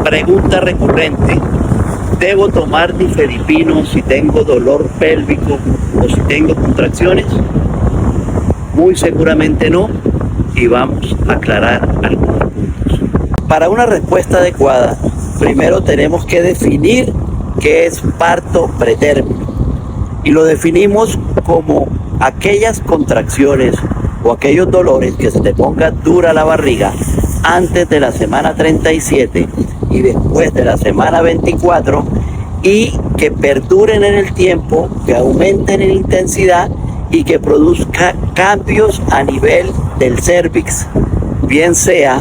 Pregunta recurrente: ¿debo tomar nifedipino si tengo dolor pélvico o si tengo contracciones? Muy seguramente no, y vamos a aclarar algunos puntos. Para una respuesta adecuada, primero tenemos que definir qué es parto pretérmino, y lo definimos como aquellas contracciones o aquellos dolores que se te ponga dura la barriga antes de la semana 37 y después de la semana 24, y que perduren en el tiempo, que aumenten en intensidad y que produzca cambios a nivel del cérvix, bien sea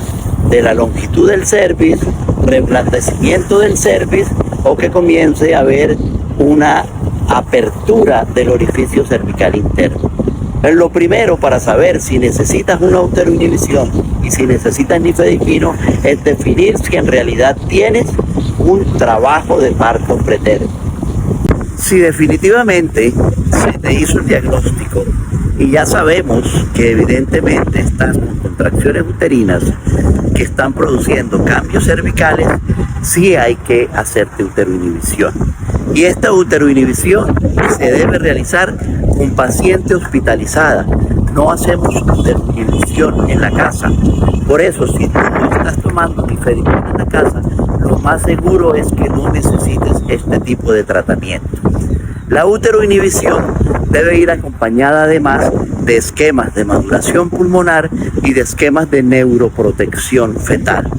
de la longitud del cérvix, reblandecimiento del cérvix, o que comience a haber una apertura del orificio cervical interno. Pero lo primero para saber si necesitas una uteroinhibición y si necesitas nifedipino es definir si en realidad tienes un trabajo de parto pretérmino. Si definitivamente se te hizo el diagnóstico y ya sabemos que evidentemente estás con contracciones uterinas que están produciendo cambios cervicales, sí hay que hacerte uteroinhibición. Y esta uteroinhibición se debe realizar con paciente hospitalizada. No hacemos uteroinhibición en la casa. Por eso, si tú estás tomando nifedipino en la casa, lo más seguro es que no necesites este tipo de tratamiento. La uteroinhibición debe ir acompañada además de esquemas de maduración pulmonar y de esquemas de neuroprotección fetal.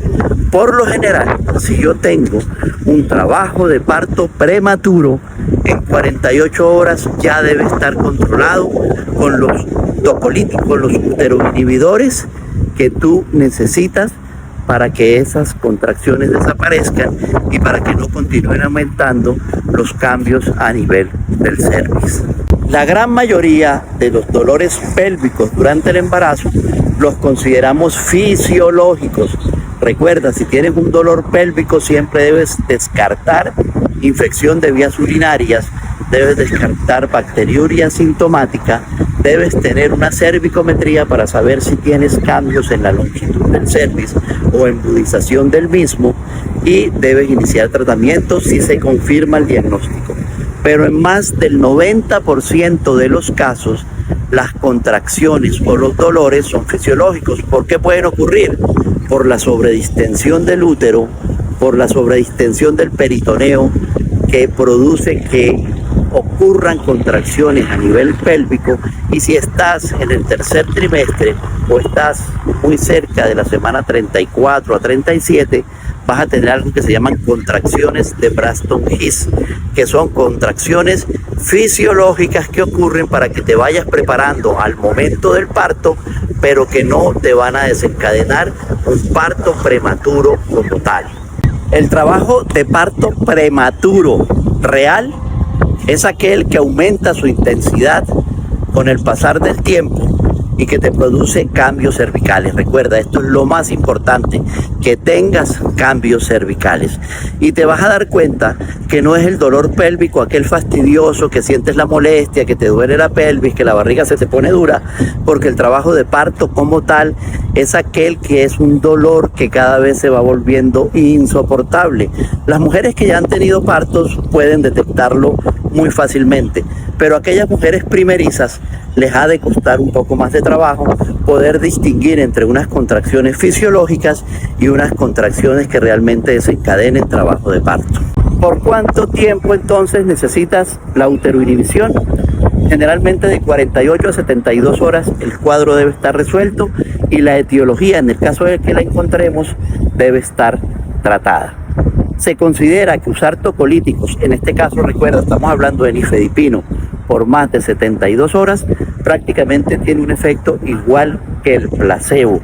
Por lo general, si yo tengo un trabajo de parto prematuro, en 48 horas ya debe estar controlado con los tocolíticos, los uteroinhibidores que tú necesitas para que esas contracciones desaparezcan y para que no continúen aumentando los cambios a nivel del cérvix. La gran mayoría de los dolores pélvicos durante el embarazo los consideramos fisiológicos. Recuerda, si tienes un dolor pélvico siempre debes descartar infección de vías urinarias, debes descartar bacteriuria sintomática, debes tener una cervicometría para saber si tienes cambios en la longitud del cervix o embudización del mismo, y debes iniciar tratamiento si se confirma el diagnóstico. Pero en más del 90% de los casos, las contracciones o los dolores son fisiológicos. ¿Por qué pueden ocurrir? Por la sobredistensión del útero, por la sobredistensión del peritoneo, que produce que ocurran contracciones a nivel pélvico. Y si estás en el tercer trimestre o estás muy cerca de la semana 34 a 37, vas a tener algo que se llaman contracciones de Braxton Hicks, que son contracciones fisiológicas que ocurren para que te vayas preparando al momento del parto, pero que no te van a desencadenar un parto prematuro como tal. El trabajo de parto prematuro real es aquel que aumenta su intensidad con el pasar del tiempo y que te produce cambios cervicales. Recuerda, esto es lo más importante, que tengas cambios cervicales. Y te vas a dar cuenta que no es el dolor pélvico, aquel fastidioso, que sientes la molestia, que te duele la pelvis, que la barriga se te pone dura, porque el trabajo de parto como tal es aquel que es un dolor que cada vez se va volviendo insoportable. Las mujeres que ya han tenido partos pueden detectarlo muy fácilmente, pero aquellas mujeres primerizas les ha de costar un poco más de trabajo poder distinguir entre unas contracciones fisiológicas y unas contracciones que realmente desencadenen trabajo de parto. ¿Por cuánto tiempo entonces necesitas la uteroinhibición? Generalmente de 48 a 72 horas el cuadro debe estar resuelto y la etiología, en el caso de que la encontremos, debe estar tratada. Se considera que usar tocolíticos, en este caso recuerda, estamos hablando de nifedipino, por más de 72 horas, prácticamente tiene un efecto igual que el placebo.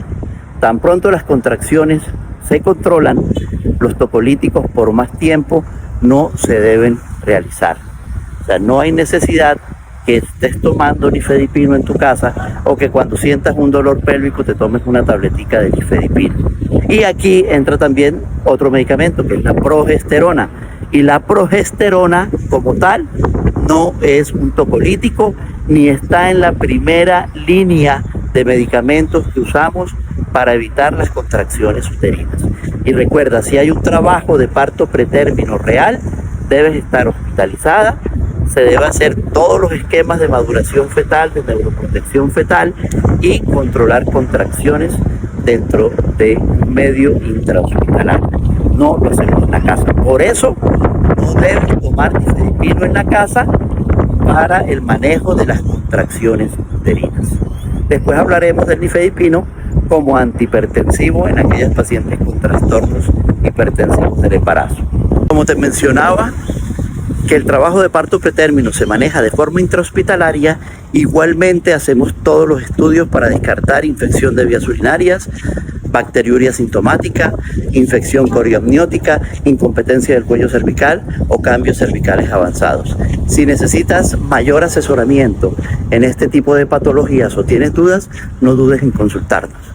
Tan pronto las contracciones se controlan, los tocolíticos por más tiempo no se deben realizar. O sea, no hay necesidad que estés tomando nifedipino en tu casa o que cuando sientas un dolor pélvico te tomes una tabletica de nifedipino. Y aquí entra también otro medicamento que es la progesterona. Y la progesterona como tal no es un tocolítico ni está en la primera línea de medicamentos que usamos para evitar las contracciones uterinas. Y recuerda, si hay un trabajo de parto pretérmino real, debes estar hospitalizada, se debe hacer todos los esquemas de maduración fetal, de neuroprotección fetal y controlar contracciones dentro de un medio intrahospitalario. No lo hacemos en la casa. Por eso no debes tomar nifedipino en la casa para el manejo de las contracciones uterinas. Después hablaremos del nifedipino como antihipertensivo en aquellas pacientes con trastornos hipertensivos del embarazo. Como te mencionaba, que el trabajo de parto pretérmino se maneja de forma intrahospitalaria, igualmente hacemos todos los estudios para descartar infección de vías urinarias, bacteriuria sintomática, infección coriamniótica, incompetencia del cuello cervical o cambios cervicales avanzados. Si necesitas mayor asesoramiento en este tipo de patologías o tienes dudas, no dudes en consultarnos.